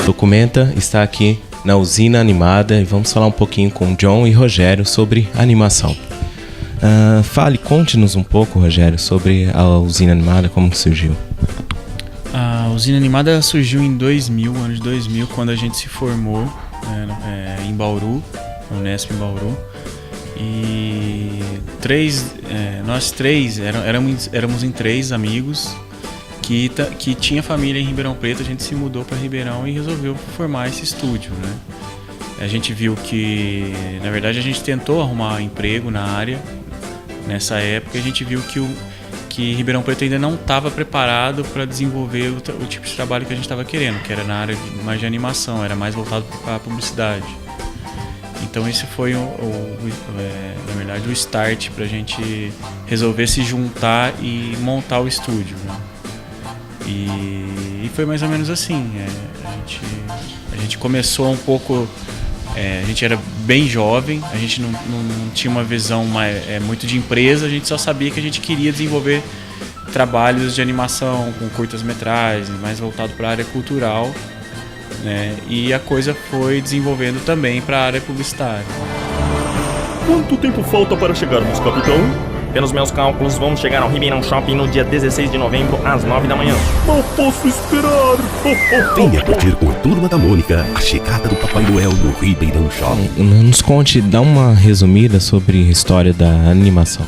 Documenta está aqui na Usina Animada e vamos falar um pouquinho com John e Rogério sobre animação. Conte-nos um pouco, Rogério, sobre a Usina Animada, como surgiu. A Usina Animada surgiu em 2000, ano de 2000, quando a gente se formou em Bauru, no Unesp em Bauru. E nós três éramos em três amigos que tinha família em Ribeirão Preto. A gente se mudou para Ribeirão e resolveu formar esse estúdio, né? A gente viu que, na verdade, a gente tentou arrumar emprego na área. Nessa época, a gente viu que Ribeirão Preto ainda não estava preparado para desenvolver o tipo de trabalho que a gente estava querendo, que era na área mais de animação, era mais voltado para a publicidade. Então esse foi, na verdade, o start para a gente resolver se juntar e montar o estúdio, né? E foi mais ou menos assim. A gente começou um pouco... a gente era bem jovem, a gente não tinha uma visão muito de empresa, a gente só sabia que a gente queria desenvolver trabalhos de animação com curtas-metragens, mais voltado para a área cultural, né? E a coisa foi desenvolvendo também para a área publicitária. Quanto tempo falta para chegarmos, capitão? Pelos meus cálculos, vamos chegar ao Ribeirão Shopping no dia 16 de novembro, às 9 da manhã. Não posso esperar! Venha curtir com a Turma da Mônica a chegada do Papai Noel no Ribeirão Shopping. Nos conte, dá uma resumida sobre a história da animação.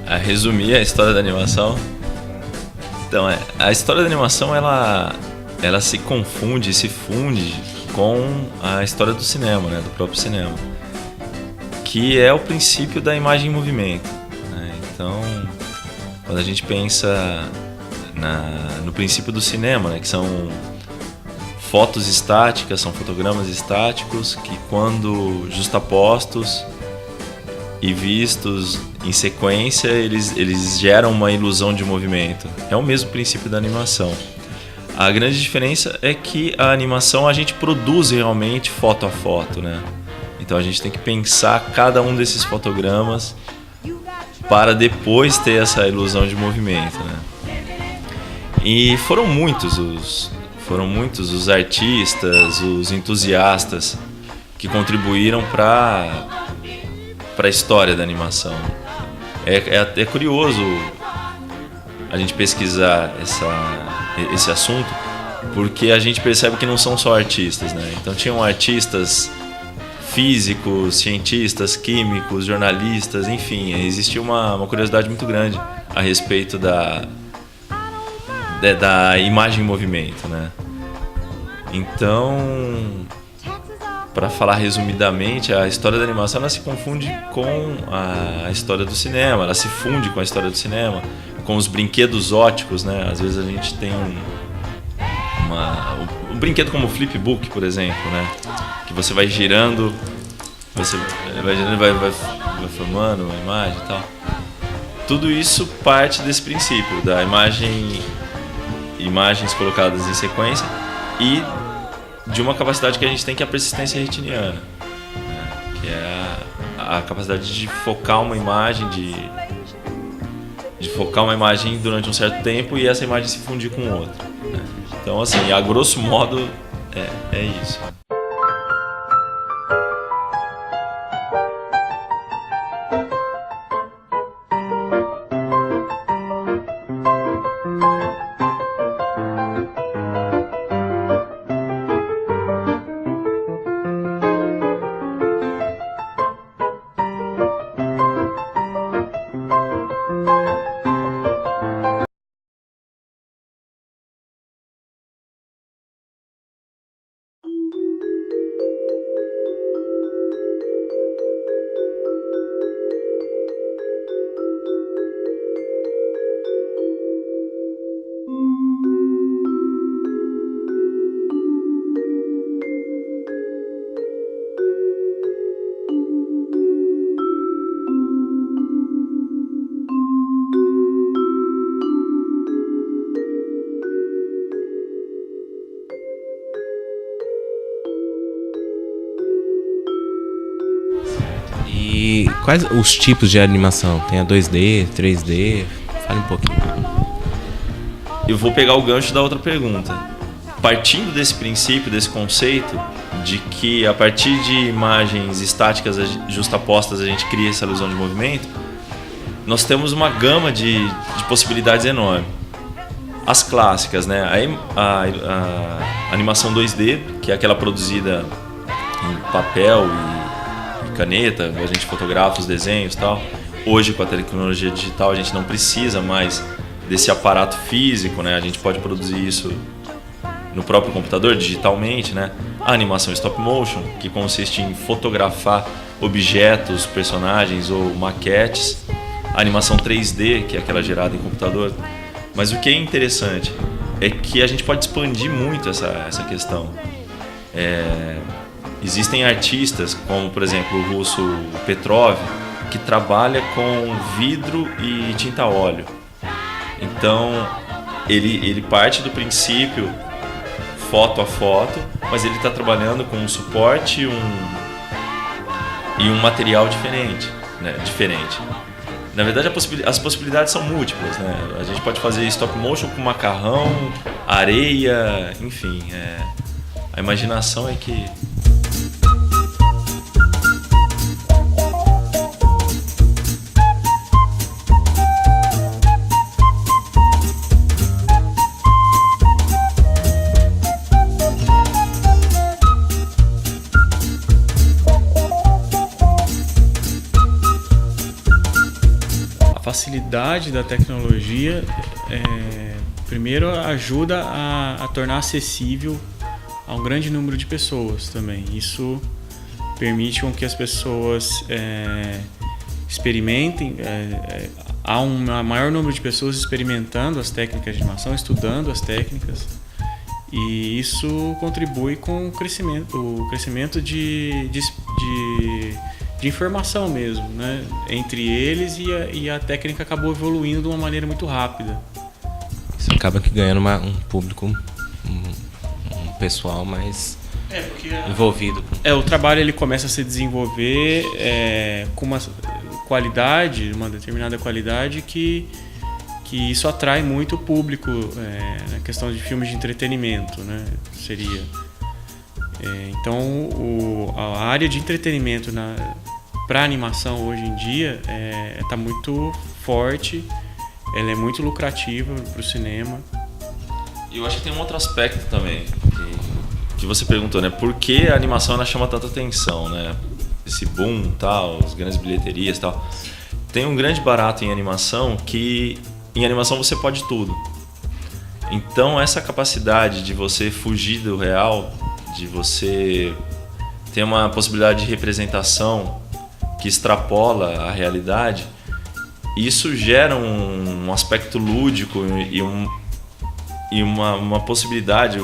A resumir a história da animação. Então, a história da animação, ela se confunde, se funde com a história do cinema, né, do próprio cinema, que é o princípio da imagem em movimento, né? Então, quando a gente pensa no princípio do cinema, né, que são fotos estáticas, são fotogramas estáticos que, quando justapostos e vistos em sequência, eles geram uma ilusão de movimento. É o mesmo princípio da animação. A grande diferença é que a animação a gente produz realmente foto a foto, né? Então a gente tem que pensar cada um desses fotogramas para depois ter essa ilusão de movimento, né? E foram muitos os artistas, os entusiastas que contribuíram para a história da animação. É curioso a gente pesquisar esse assunto, porque a gente percebe que não são só artistas, né? Então tinham artistas físicos, cientistas, químicos, jornalistas, enfim, existia uma curiosidade muito grande a respeito da imagem em movimento, né? Então, para falar resumidamente, a história da animação ela se confunde com a história do cinema, ela se funde com a história do cinema, com os brinquedos óticos, né? Às vezes a gente tem um brinquedo como o flipbook, por exemplo, né? Que você vai girando, vai formando uma imagem e tal. Tudo isso parte desse princípio da imagens colocadas em sequência e de uma capacidade que a gente tem, que é a persistência retiniana, né? Que é a capacidade de focar uma imagem, de focar uma imagem durante um certo tempo e essa imagem se fundir com outra, né? Então, assim, a grosso modo, é isso. E quais os tipos de animação? Tem a 2D, 3D? Fale um pouquinho. eu vou pegar o gancho da outra pergunta. Partindo desse princípio, desse conceito, de que a partir de imagens estáticas justapostas a gente cria essa ilusão de movimento, nós temos uma gama de possibilidades enorme. As clássicas, né? A animação 2D, que é aquela produzida em papel e caneta, a gente fotografa os desenhos e tal. Hoje, com a tecnologia digital, a gente não precisa mais desse aparato físico, né? A gente pode produzir isso no próprio computador, digitalmente, né? A animação stop motion, que consiste em fotografar objetos, personagens ou maquetes. A animação 3D, que é aquela gerada em computador. Mas o que é interessante é que a gente pode expandir muito essa questão. Existem artistas, como por exemplo o russo Petrov, que trabalha com vidro e tinta a óleo. Então ele parte do princípio foto a foto, mas ele está trabalhando com um suporte e um material diferente, né? Na verdade, as possibilidades são múltiplas, né? A gente pode fazer stop motion com macarrão, areia, enfim. A imaginação é que... A facilidade da tecnologia primeiro ajuda a tornar acessível a um grande número de pessoas também. Isso permite com que as pessoas experimentem, há um maior número de pessoas experimentando as técnicas de animação, estudando as técnicas, e isso contribui com o crescimento de informação mesmo, né? Entre eles, e a técnica acabou evoluindo de uma maneira muito rápida. Isso acaba que ganhando um público, um pessoal mais envolvido. O trabalho ele começa a se desenvolver com uma qualidade, uma determinada qualidade que isso atrai muito o público na questão de filmes de entretenimento, né? Seria. Então a área de entretenimento para animação hoje em dia está muito forte, ela é muito lucrativa para o cinema. E eu acho que tem um outro aspecto também que você perguntou, né? Por que a animação ela chama tanta atenção, né? Esse boom, tal, as grandes bilheterias, tal. Tem um grande barato em animação, que em animação você pode tudo. Então essa capacidade de você fugir do real, de você ter uma possibilidade de representação que extrapola a realidade, isso gera um aspecto lúdico e uma possibilidade,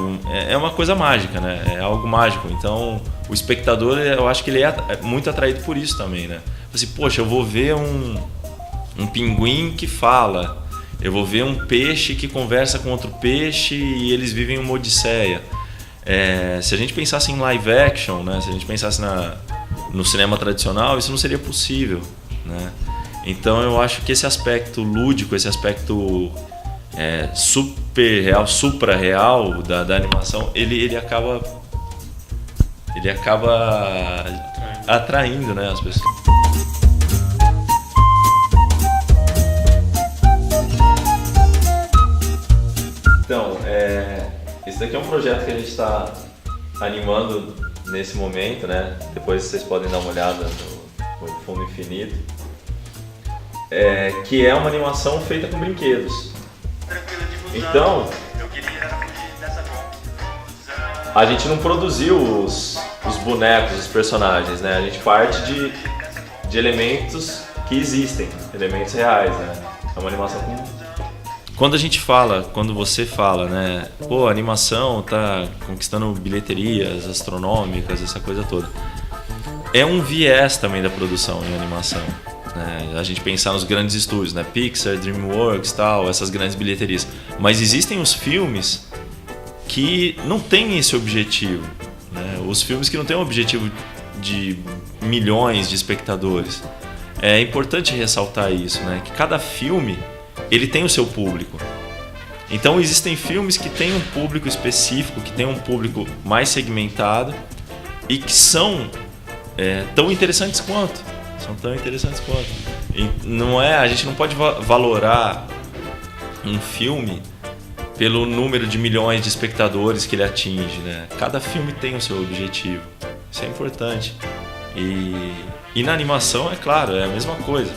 é uma coisa mágica, né? É algo mágico. Então o espectador, eu acho que ele é muito atraído por isso também, né? Assim, poxa, eu vou ver um pinguim que fala, eu vou ver um peixe que conversa com outro peixe e eles vivem uma odisseia. Se a gente pensasse em live action, né? Se a gente pensasse no cinema tradicional, isso não seria possível, né? Então eu acho que esse aspecto lúdico, esse aspecto super real, supra real da animação, ele acaba atraindo, né, as pessoas. Então, esse daqui é um projeto que a gente está animando nesse momento, né? Depois vocês podem dar uma olhada no Fundo Infinito. Que é uma animação feita com brinquedos. Então, a gente não produziu os bonecos, os personagens, né? A gente parte de elementos que existem, elementos reais, né? É uma animação com... Quando você fala, né? Pô, a animação tá conquistando bilheterias astronômicas, essa coisa toda. É um viés também da produção em animação, né? A gente pensar nos grandes estúdios, né? Pixar, DreamWorks, tal, essas grandes bilheterias. Mas existem os filmes que não têm esse objetivo, né? Os filmes que não têm o objetivo de milhões de espectadores. É importante ressaltar isso, né? Que cada filme ele tem o seu público. Então existem filmes que têm um público específico, que têm um público mais segmentado e que são tão interessantes quanto. E a gente não pode valorar um filme pelo número de milhões de espectadores que ele atinge, né? Cada filme tem o seu objetivo. Isso é importante. E na animação, é claro, é a mesma coisa.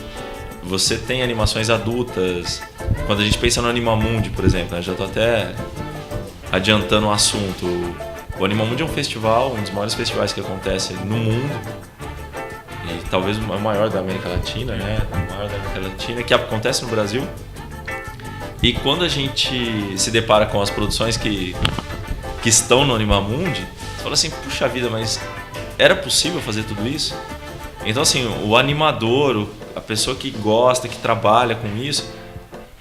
Você tem animações adultas. Quando a gente pensa no Animamundi, por exemplo, né? Já estou até adiantando o assunto. O Animamundi é um festival, um dos maiores festivais que acontece no mundo. E talvez o maior da América Latina, né? O maior da América Latina, que acontece no Brasil. E quando a gente se depara com as produções que estão no Animamundi, você fala assim, puxa vida, mas era possível fazer tudo isso? Então, assim, o animador, a pessoa que gosta, que trabalha com isso,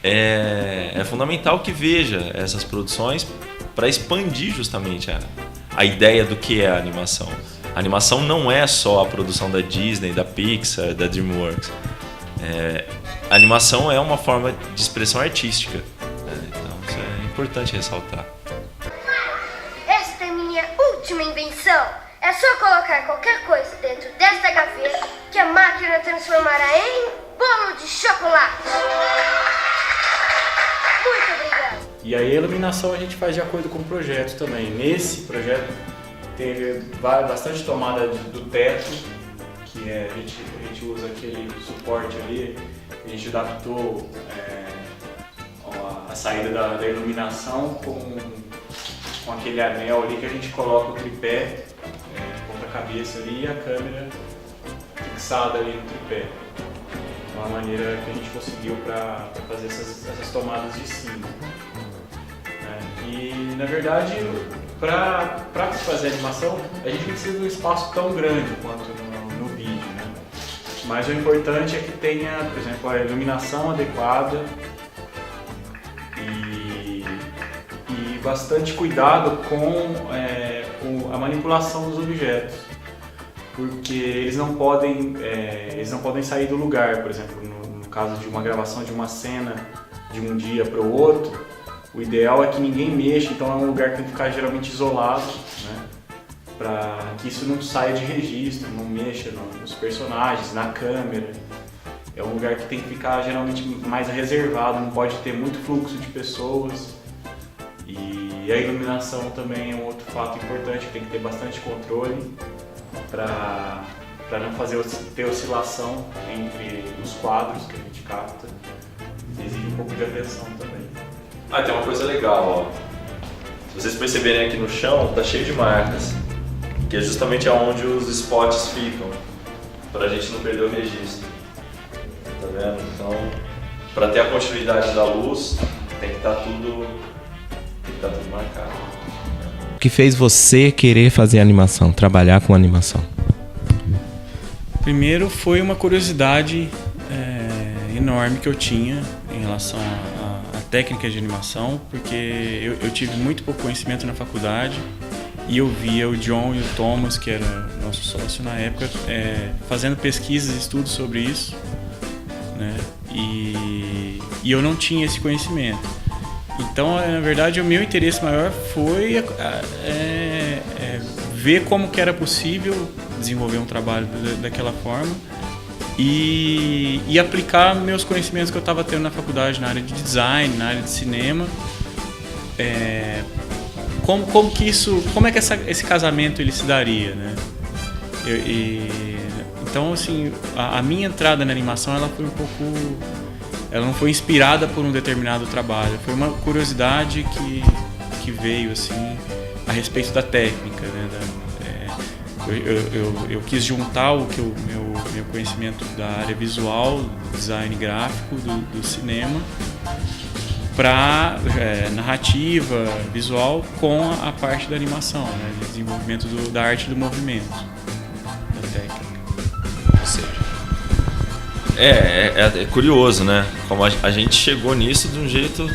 é fundamental que veja essas produções para expandir justamente a ideia do que é a animação. A animação não é só a produção da Disney, da Pixar, da DreamWorks. A animação é uma forma de expressão artística. Então, isso é importante ressaltar. Esta é minha última invenção. É só colocar qualquer coisa dentro desta gaveta que a máquina transformará em bolo de chocolate. Muito obrigada. E aí a iluminação a gente faz de acordo com o projeto também. Nesse projeto teve bastante tomada do teto, que a gente usa aquele suporte ali, a gente adaptou a saída da iluminação com aquele anel ali que a gente coloca o tripé, ponta-cabeça ali e a câmera fixada ali no tripé. Uma maneira que a gente conseguiu para fazer essas tomadas de cima. E na verdade, para fazer animação, a gente não precisa de um espaço tão grande quanto no vídeo, né? Mas o importante é que tenha, por exemplo, a iluminação adequada e bastante cuidado com a manipulação dos objetos, porque eles não podem sair do lugar. Por exemplo, no caso de uma gravação de uma cena de um dia para o outro, o ideal é que ninguém mexa, então é um lugar que tem que ficar geralmente isolado, né? Para que isso não saia de registro, não mexa nos personagens, na câmera. É um lugar que tem que ficar geralmente mais reservado, não pode ter muito fluxo de pessoas. E a iluminação também é um outro fato importante, tem que ter bastante controle para não ter oscilação entre os quadros que a gente capta. Exige um pouco de atenção também. Tem uma coisa legal, ó. Se vocês perceberem aqui no chão, tá cheio de marcas, que é justamente aonde os spots ficam, pra gente não perder o registro. Tá vendo? Então, pra ter a continuidade da luz, tem que estar tudo marcado. O que fez você querer fazer animação, trabalhar com animação? Primeiro foi uma curiosidade enorme que eu tinha em relação à técnica de animação, porque eu tive muito pouco conhecimento na faculdade e eu via o John e o Thomas, que era nosso sócio na época, fazendo pesquisas e estudos sobre isso, né? E eu não tinha esse conhecimento. Então, na verdade, o meu interesse maior foi ver como que era possível desenvolver um trabalho daquela forma e aplicar meus conhecimentos que eu estava tendo na faculdade, na área de design, na área de cinema. Como é que esse casamento ele se daria, né? Então, assim, a minha entrada na animação ela foi ela não foi inspirada por um determinado trabalho, foi uma curiosidade que veio assim a respeito da técnica, né? Eu quis juntar o meu conhecimento da área visual, design gráfico do cinema, para narrativa visual com a parte da animação, né? De desenvolvimento da arte do movimento, da técnica. Ou seja, é curioso, né? Como a gente chegou nisso de um jeito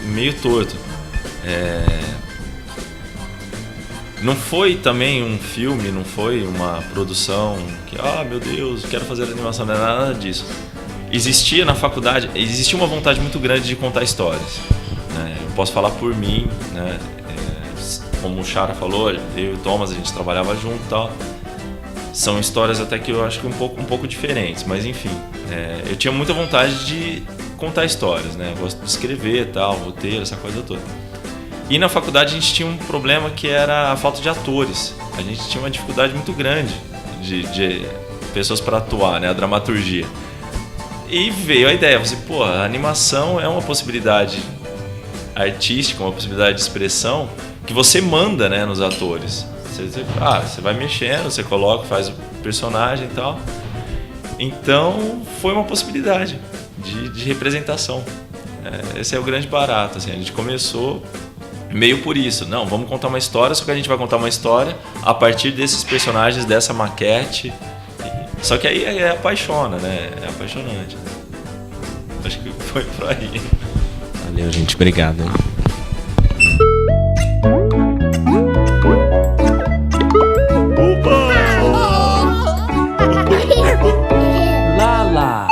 meio torto. Não foi também um filme, não foi uma produção que, meu Deus, quero fazer animação, não é nada disso. Existia na faculdade, existia uma vontade muito grande de contar histórias, né? posso falar por mim, né? Como o Chara falou, eu e o Thomas, a gente trabalhava junto e tal. São histórias até que eu acho que um pouco diferentes, mas enfim, eu tinha muita vontade de contar histórias, né? Eu gosto de escrever e tal, roteiro, essa coisa toda. E na faculdade a gente tinha um problema que era a falta de atores. A gente tinha uma dificuldade muito grande de pessoas para atuar, né? A dramaturgia. E veio a ideia, a animação é uma possibilidade artística, uma possibilidade de expressão que você manda, né, nos atores. Você vai mexendo, você coloca, faz o personagem e tal. Então foi uma possibilidade de representação. Esse é o grande barato, assim. A gente começou meio por isso. Não, vamos contar uma história, só que a gente vai contar uma história a partir desses personagens, dessa maquete. Só que aí apaixona, né? É apaixonante. Acho que foi por aí. Valeu, gente. Obrigado, hein? Lala.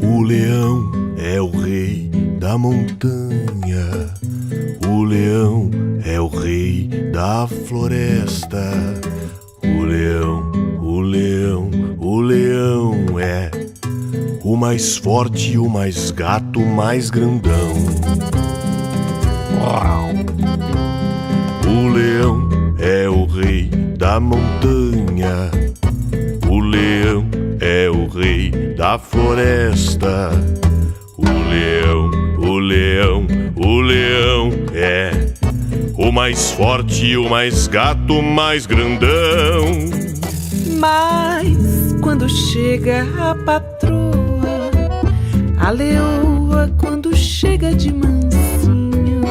O leão é o rei da montanha. O leão é o rei da floresta. O leão é o mais forte, o mais gato, o mais grandão. O leão é o rei da montanha. O leão é o rei da floresta. O leão é o mais forte, o mais gato, o mais grandão. Mas quando chega a patroa, a leoa quando chega de mansinho.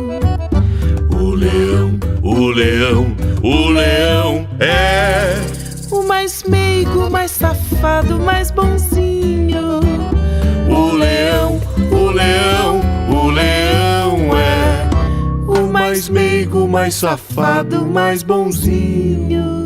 O leão é o mais meigo, o mais safado, o mais bonzinho. O leão é o mais meigo, o mais safado, o mais bonzinho.